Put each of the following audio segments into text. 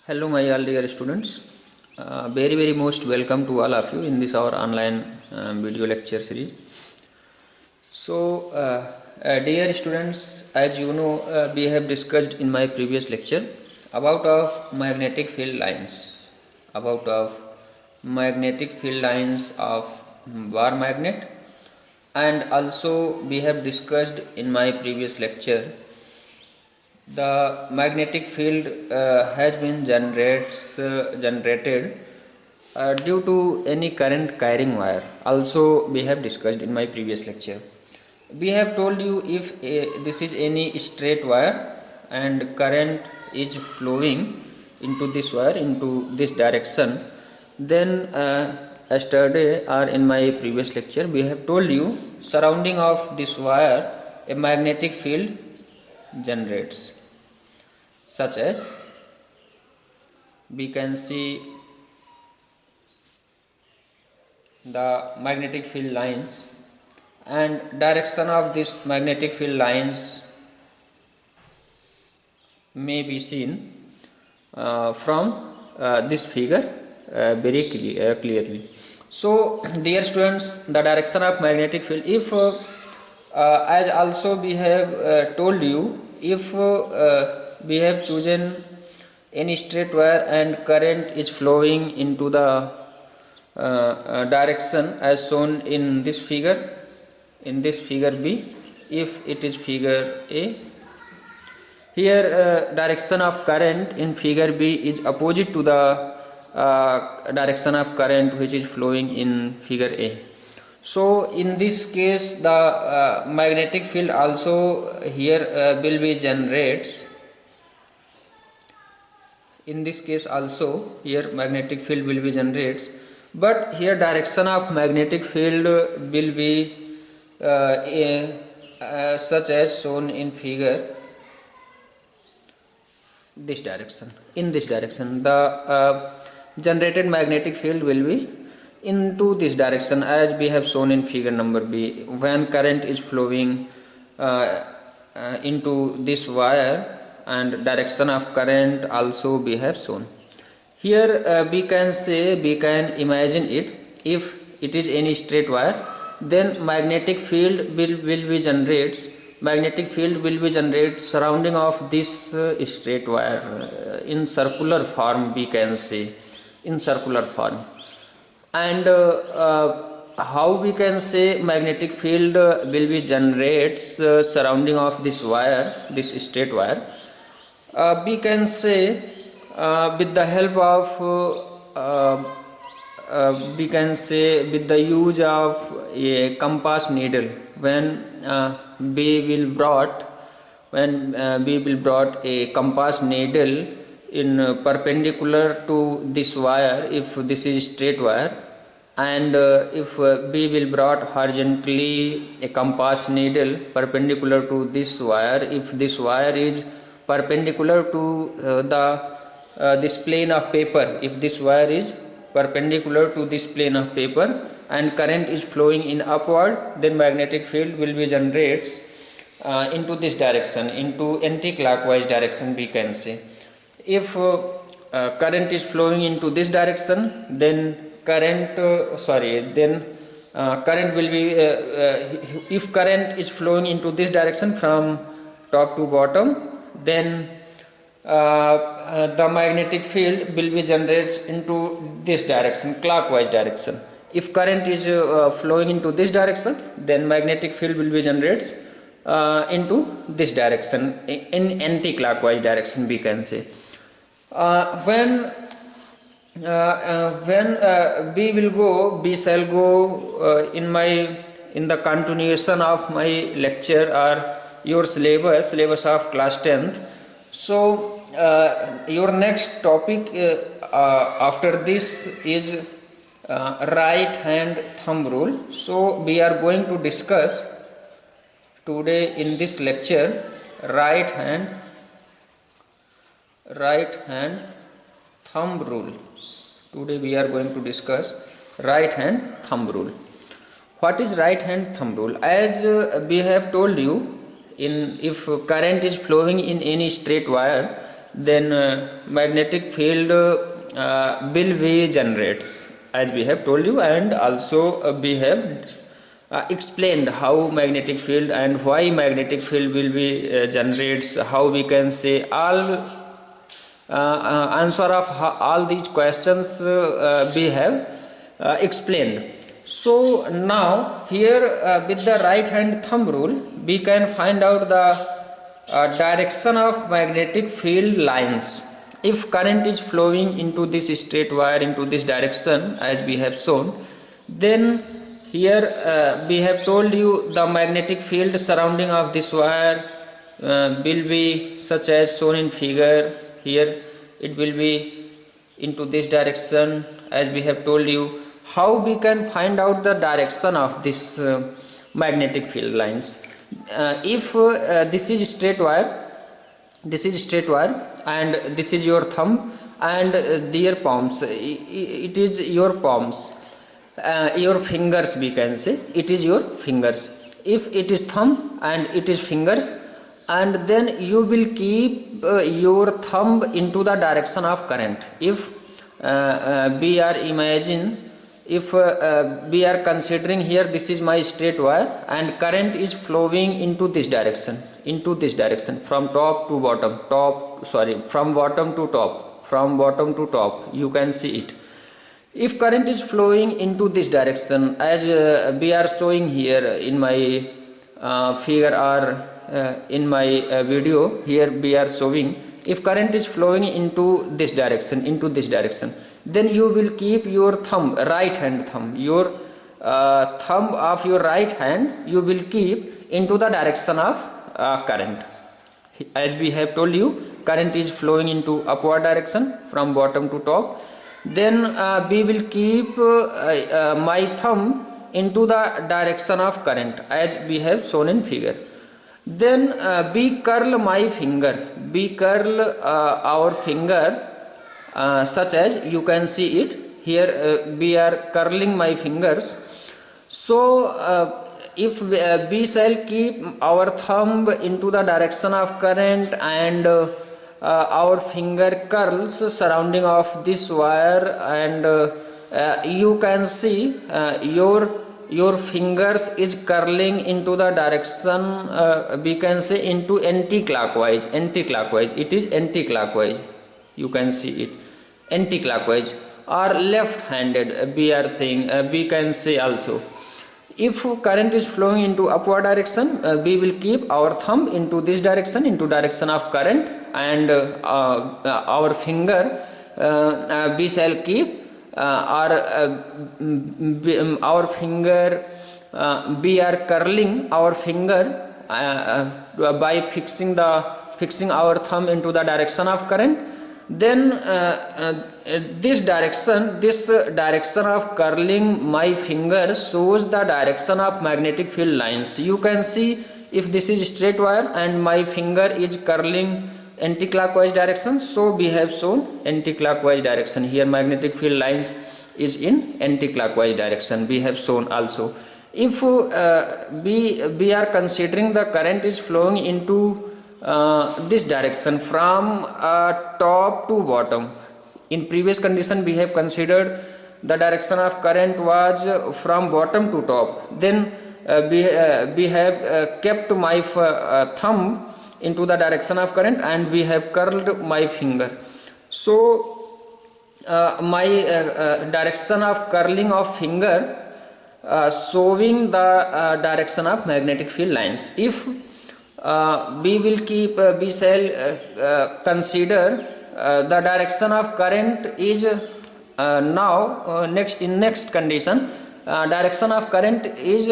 Hello, my all dear students. Very most welcome to all of you in this our online video lecture series. Dear students, as you know, we have discussed in my previous lecture about of magnetic field lines, about of magnetic field lines of bar magnet, and also we have discussed in my previous lecture the magnetic field has been generated due to any current carrying wire. Also we have discussed in my previous lecture. We have told you if this is any straight wire and current is flowing into this wire into this direction, then yesterday or in my previous lecture we have told you surrounding of this wire a magnetic field generates, such as we can see the magnetic field lines, and direction of this magnetic field lines may be seen from this figure very clearly. So dear students, the direction of magnetic field, if as also we have told you, if we have chosen any straight wire and current is flowing into the direction as shown in this figure, B, if it is figure A. Here direction of current in figure B is opposite to the direction of current which is flowing in figure A. So in this case the magnetic field also here will be generates. In this case also here magnetic field will be generates, but here direction of magnetic field will be such as shown in figure this direction. In this direction the generated magnetic field will be into this direction as we have shown in figure number B, when current is flowing into this wire and direction of current also we have shown. Here we can imagine it, if it is any straight wire, then magnetic field will be generates. Magnetic field will be generated surrounding of this straight wire in circular form, we can say, in circular form. And how we can say magnetic field will be generates surrounding of this wire, this straight wire. We can say with the help of we can say with the use of a compass needle. When we will brought a compass needle in perpendicular to this wire, if this is straight wire, and if we will brought horizontally a compass needle perpendicular to this wire, if this wire is perpendicular to this plane of paper, if this wire is perpendicular to this plane of paper and current is flowing in upward, then magnetic field will be generates into this direction, into anti-clockwise direction, we can say. If current is flowing into this direction, then current will be if current is flowing into this direction from top to bottom, then the magnetic field will be generated into this direction, clockwise direction. If current is flowing into this direction, then magnetic field will be generated into this direction, in anti-clockwise direction, we can say. When we shall go in the continuation of my lecture or your syllabus of class 10th. So your next topic after this is right hand thumb rule. So we are going to discuss today in this lecture right hand thumb rule. Today we are going to discuss right hand thumb rule. What is right hand thumb rule? As we have told you, if current is flowing in any straight wire then magnetic field will be generates, as we have told you, and also we have explained how magnetic field and why magnetic field will be generates, how we can say all answer of all these questions we have explained. So now here with the right hand thumb rule we can find out the direction of magnetic field lines. If current is flowing into this straight wire into this direction as we have shown, then here we have told you the magnetic field surrounding of this wire will be such as shown in figure. Here it will be into this direction, as we have told you. How we can find out the direction of this magnetic field lines? If this is straight wire, and this is your thumb and their palms, it is your palms, your fingers, we can say it is your fingers. If it is thumb and it is fingers, and then you will keep your thumb into the direction of current. If we are considering here, this is my straight wire and current is flowing into this direction, from top to bottom, from bottom to top, you can see it. If current is flowing into this direction, as we are showing here in my figure or in my video, here we are showing, if current is flowing into this direction, then you will keep your thumb, right hand thumb, your thumb of your right hand you will keep into the direction of current. As we have told you, current is flowing into upward direction from bottom to top, then we will keep my thumb into the direction of current as we have shown in figure. Then we curl my finger, our finger such as you can see it here. We are curling my fingers. So if we shall keep our thumb into the direction of current and our finger curls surrounding of this wire, and you can see your fingers is curling into the direction, we can say into anti-clockwise. It is anti-clockwise, you can see it, anti-clockwise or left-handed, we are saying, we can say also. If current is flowing into upward direction, we will keep our thumb into this direction, into direction of current, and our finger we shall keep our finger, we are curling our finger by fixing our thumb into the direction of current. Then this direction of curling my finger shows the direction of magnetic field lines. You can see if this is straight wire and my finger is curling anti-clockwise direction, so we have shown anti-clockwise direction. Here magnetic field lines is in anti-clockwise direction, we have shown also. If we are considering the current is flowing into this direction from top to bottom. In previous condition we have considered the direction of current was from bottom to top. Then we have kept my thumb into the direction of current and we have curled my finger. So my direction of curling of finger showing the direction of magnetic field lines. If we will keep, we shall consider the direction of current is now next condition, direction of current is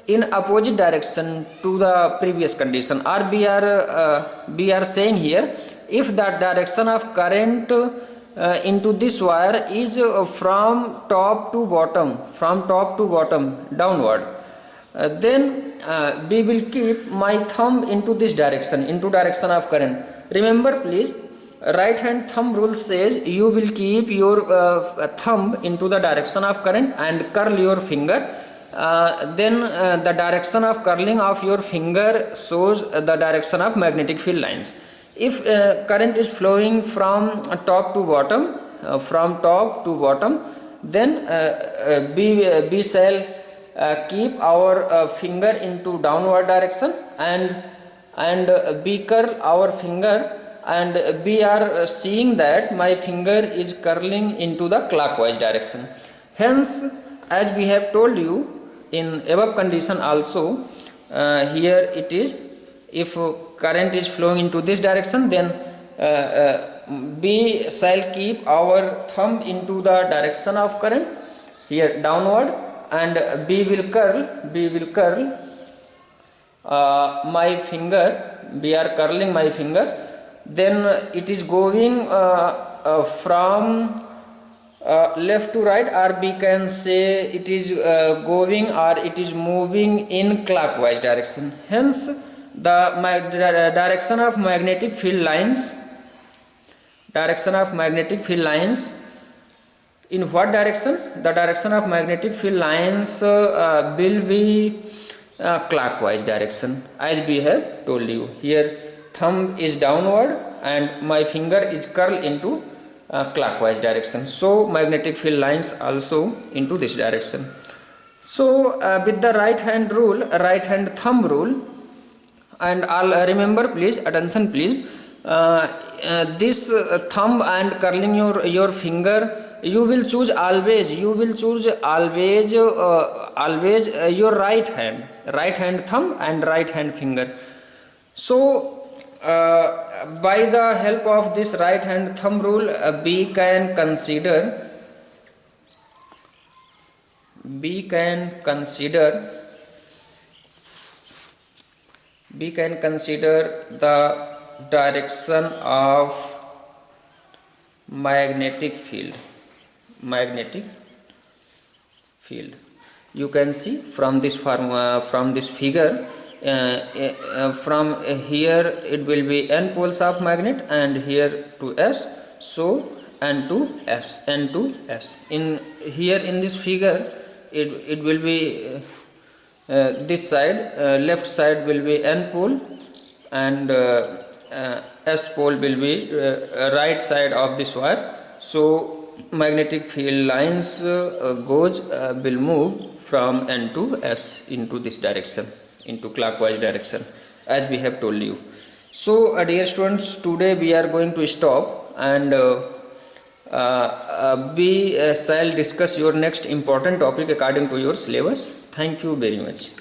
in opposite direction to the previous condition, or we are saying here, if the direction of current into this wire is from top to bottom downward, then we will keep my thumb into this direction, into direction of current. Remember please, right hand thumb rule says you will keep your thumb into the direction of current and curl your finger. Then the direction of curling of your finger shows the direction of magnetic field lines. If current is flowing from top to bottom, then we shall keep our finger into downward direction, and we curl our finger, and we are seeing that my finger is curling into the clockwise direction. Hence, as we have told you in above condition also, here it is, if current is flowing into this direction, then we shall keep our thumb into the direction of current, here downward, and we will curl my finger. We are curling my finger, then it is going from left to right, or we can say it is going, or it is moving in clockwise direction. Hence, the direction of magnetic field lines, in what direction? The direction of magnetic field lines will be clockwise direction, as we have told you. Here thumb is downward and my finger is curled into clockwise direction, so magnetic field lines also into this direction. So with the right hand thumb rule, and I'll remember, please attention please, this thumb and curling your finger, you will choose always your right hand thumb and right hand finger. So by the help of this right hand thumb rule, we can consider the direction of magnetic field. You can see from this figure, from here it will be n poles of magnet, and here to S, so n to S. In this figure, it will be this side, left side will be n pole, and S pole will be right side of this wire. So magnetic field lines will move from N to S into this direction, into clockwise direction, as we have told you. So dear students, today we are going to stop, and we shall discuss your next important topic according to your syllabus. Thank you very much.